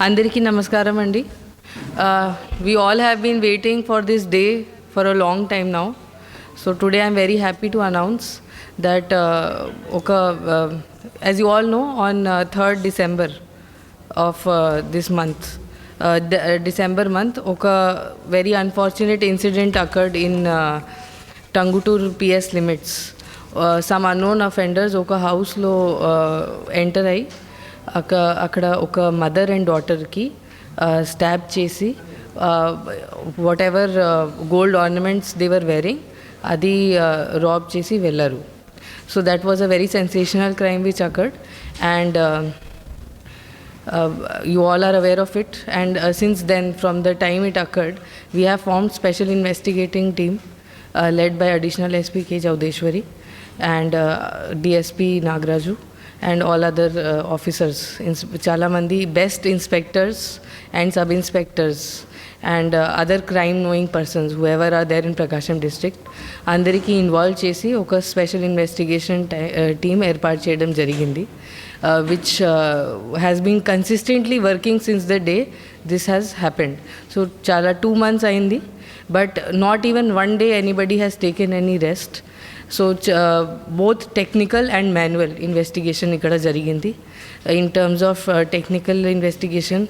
Andariki namaskaram andi. We all have been waiting for this day for a long time now. So today I am very happy to announce that as you all know, on 3rd December of this month, December month, oka very unfortunate incident occurred in Tangutur PS limits. Some unknown offenders oka house lo enter ayi అక్కడ ఒక mother and డాటర్కి stab చేసి what ever gold ornaments they were wearing అది Rob చేసి వెళ్ళారు. So that was a very sensational crime which occurred and you all are aware of it, and since then, from the time it occurred, we have formed special investigating team led by additional SP K Jawdeshwari and DSP Nagraju and all other officers. Chala mandi best inspectors and sub inspectors and other crime knowing persons whoever are there in Prakasham district andariki involve chesi oka special investigation team ఏర్పాటు చేయడం జరిగింది, which has been consistently working since the day this has happened. So chala 2 months ayindi, but not even one day anybody has taken any rest. So both technical and manual investigation ikkada jarigindi. In terms of technical investigation,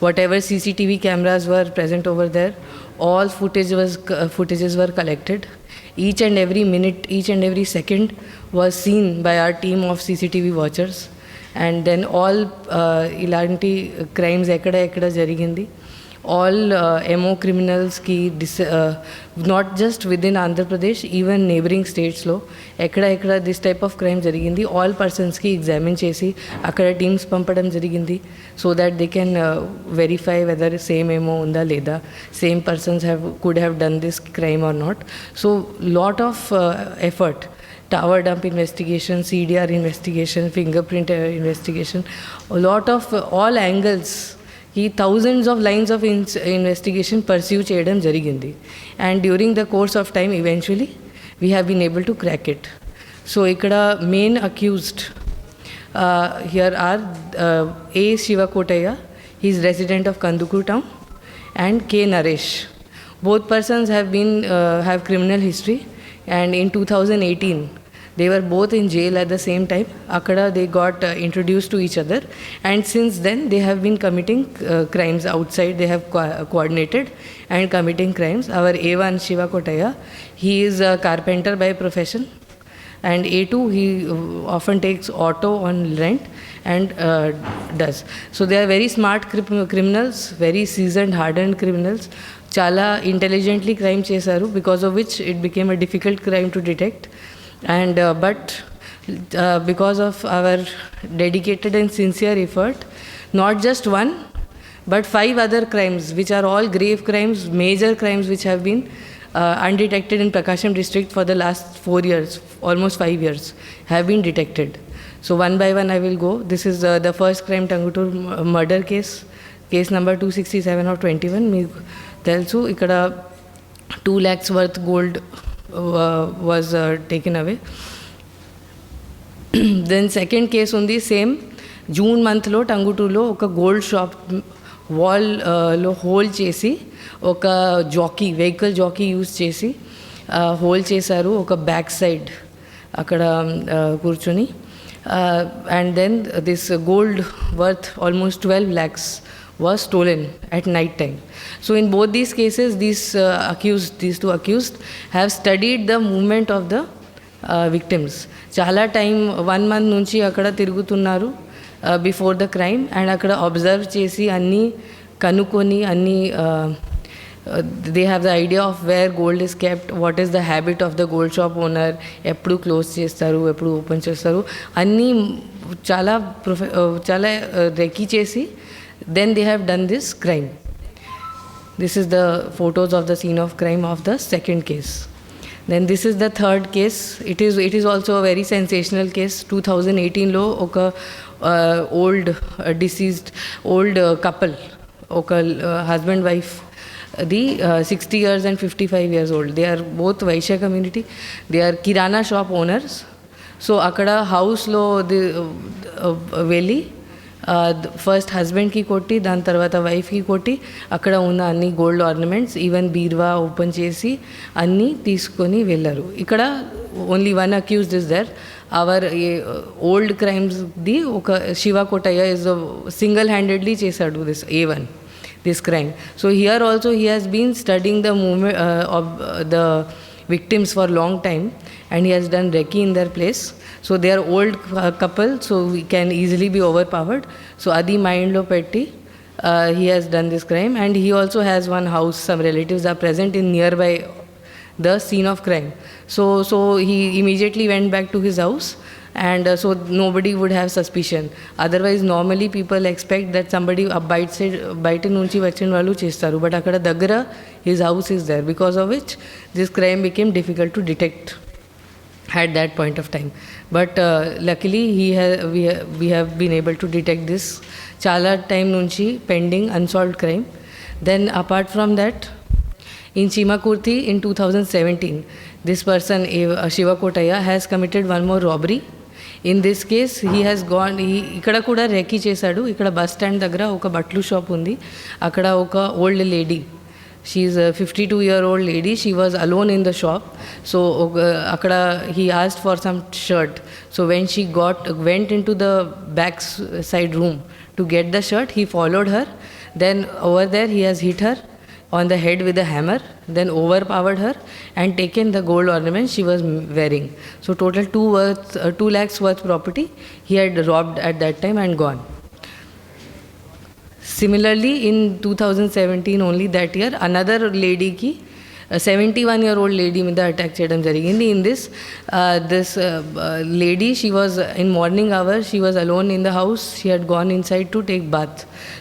whatever CCTV cameras were present over there, all footages were collected. Each and every minute, each and every second was seen by our team of CCTV watchers. And then all ilanti crimes ekkada jarigindi, all MO criminals ki not just within Andhra Pradesh, even neighboring states lo ekkada this type of crime jarigindi, all persons ki examine chesi akkada teams pampadam jarigindi so that they can verify whether same MO unda leda, same persons could have done this crime or not. So lot of effort, tower dump investigation, CDR investigation, fingerprint investigation, a lot of all angles, thousands of lines of investigation pursue చేయడం జరిగింది. And during the course of time, eventually we have been able to crack it. So ikkada main accused here are A. Shiva Kotaya, he is resident of Kandukur town, and K. Naresh. Both persons have criminal history, and in 2018 they were both in jail at the same time. Akkada they got introduced to each other, and since then they have been committing crimes outside. They have coordinated and committing crimes. Our A1 Shiva Kotaya, he is a carpenter by profession, and A2 he often takes auto on rent and does. So they are very smart criminals, very seasoned, hardened criminals. Chala intelligently crime chesaru, because of which it became a difficult crime to detect. And but because of our dedicated and sincere effort, not just one but 5 other crimes, which are all grave crimes, major crimes, which have been undetected in Prakasham district for the last 4 years, almost 5 years, have been detected. So one by one I will go. This is the first crime, Tangutur murder case number 267 of 21. Meeku telusu ikkada 2 lakhs worth gold was taken away. Then second case undi, same June month lo Tangutur lo oka gold shop wall lo hole chesi oka jockey, vehicle jockey use chesi hole chesaru oka back side akkada kurchoni, and then this gold worth almost 12 lakhs was stolen at night time. So in both these cases, these two accused have studied the movement of the victims. Chala time 1 month nunchi akkada tirugutunnaru before the crime, and akkada observe chesi anni kanukoni anni they have the idea of where gold is kept, what is the habit of the gold shop owner, eppudu close chestaru, eppudu open chestaru, anni chala recce chesi then they have done this crime. This is the photos of the scene of crime of the second case. Then this is the third case. It is also a very sensational case. 2018 lo oka old deceased couple, oka husband wife, the 60 years and 55 years old. They are both Vaishya community. They are kirana shop owners. So akkada house lo velli first హస్బెండ్కి కొట్టి దాని తర్వాత వైఫ్కి కొట్టి అక్కడ ఉన్న అన్ని gold ornaments even బీర్వా ఓపెన్ చేసి అన్నీ తీసుకొని వెళ్ళారు. ఇక్కడ only one accused is there. Our old క్రైమ్స్ది ఒక Shiva Kotaiah is single handedly చేశాడు this crime. So here also he has been studying the movement of the victims for long time, and he has done recce in their place. So they are old couple, so we can easily be overpowered. So adi mind lo petti he has done this crime, and he also has one house. Some relatives are present in nearby the scene of crime. So he immediately went back to his house, and so nobody would have suspicion. Otherwise normally people expect that somebody బయట నుంచి వచ్చిన వాళ్ళు చేస్తారు, but అక్కడ దగ్గర his house is there, because of which this crime became difficult to detect at that point of time. But luckily we have been able to detect this చాలా time నుంచి pending unsolved crime. Then apart from that, in Chimakurthi in 2017, this person Shiva Kotaya has committed one more robbery. In this case he has gone, ఇక్కడ కూడా reiki చేశాడు. ఇక్కడ bus stand దగ్గర ఒక బట్లు shop ఉంది, అక్కడ ఒక old lady, she is 52-year-old lady, she was alone in the shop. So అక్కడ he asked for some shirt. So when she went into the back side room to get the shirt, he followed her. Then over there he has hit her on the head with a hammer, then overpowered her and taken the gold ornament she was wearing. So total 2 lakhs worth property he had robbed at that time and gone. Similarly, in 2017 only, that year, another lady ki 71-year-old lady మీద attack చేయడం జరిగింది. In this lady, she was in morning hour, she was alone in the house, she had gone inside to take bath.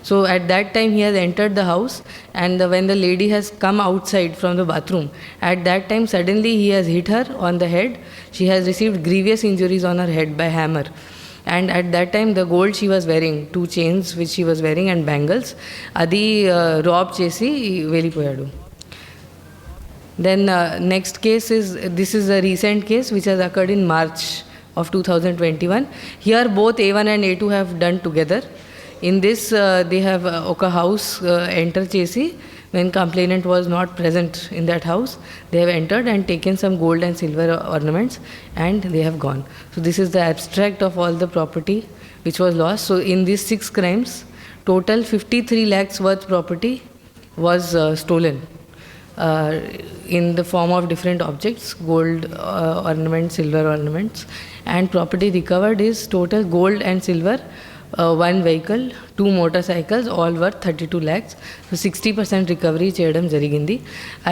So at that time he has entered the house, and when the lady has come outside from the bathroom, at that time suddenly he has hit her on the head. She has received grievous injuries on her head by hammer. And at that time the gold she was wearing, 2 chains which she was wearing and bangles, adi rob chesi velipoyadu. Then next case this is a recent case which has occurred in March of 2021. Here both A1 and A2 have done together. In this they have oka house enter chesi, when complainant was not present in that house, they have entered and taken some gold and silver ornaments and they have gone. So this is the abstract of all the property which was lost. So in these 6 crimes, total 53 lakhs worth property was stolen. In the form of different objects, gold ornaments, silver ornaments, and property recovered is total gold and silver, 1 vehicle, 2 motorcycles, all worth 32 lakhs. So 60% recovery చేయడం జరిగింది.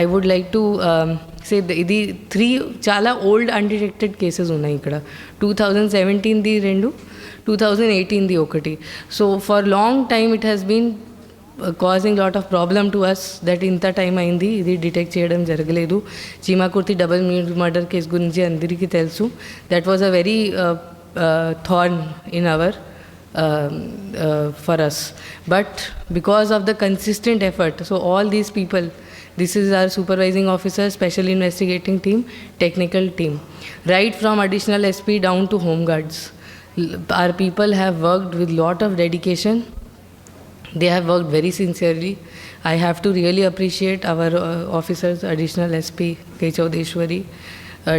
I would like to say ఇది 3 చాలా old undetected cases ఉన్నాయి ఇక్కడ. 2017ది 2, 2018ది 1. So for long time it has been causing lot of problem to us that ఇంత time అయింది ఇది detect చేయడం జరగలేదు. చీమాకుర్తి డబుల్ మర్డర్ కేసు గురించి అందరికీ తెలుసు. That was a very thorn in our for us, but because of the consistent effort, so all these people, this is our supervising officer, special investigating team, technical team, right from additional SP down to home guards, our people have worked with lot of dedication. They have worked very sincerely. I have to really appreciate our officers, additional SP K. Chaudeshwari,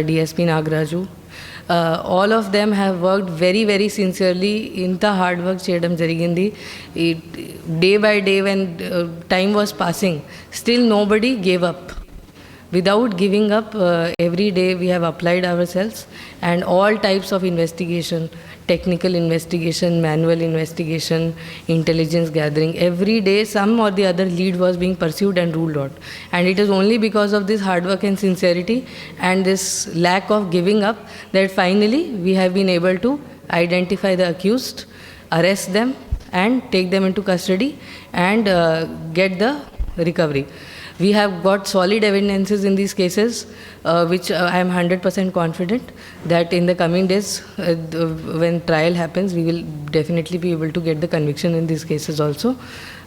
DSP Nagraju. All of them have worked very, very sincerely. Inta hard work cheyadam jarigindi. Day by day when time was passing, still nobody gave up. Without giving up, every day we have applied ourselves, and all types of investigation, technical investigation, manual investigation, intelligence gathering, every day some or the other lead was being pursued and ruled out. And it is only because of this hard work and sincerity and this lack of giving up that finally we have been able to identify the accused, arrest them and take them into custody and get the recovery. We have got solid evidences in these cases, which I am 100% confident that in the coming days, when trial happens, we will definitely be able to get the conviction in these cases also.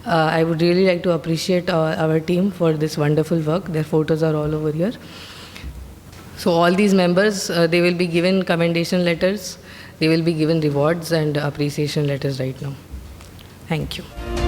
I would really like to appreciate our team for this wonderful work. Their photos are all over here. So all these members, they will be given commendation letters, they will be given rewards and appreciation letters right now. Thank you.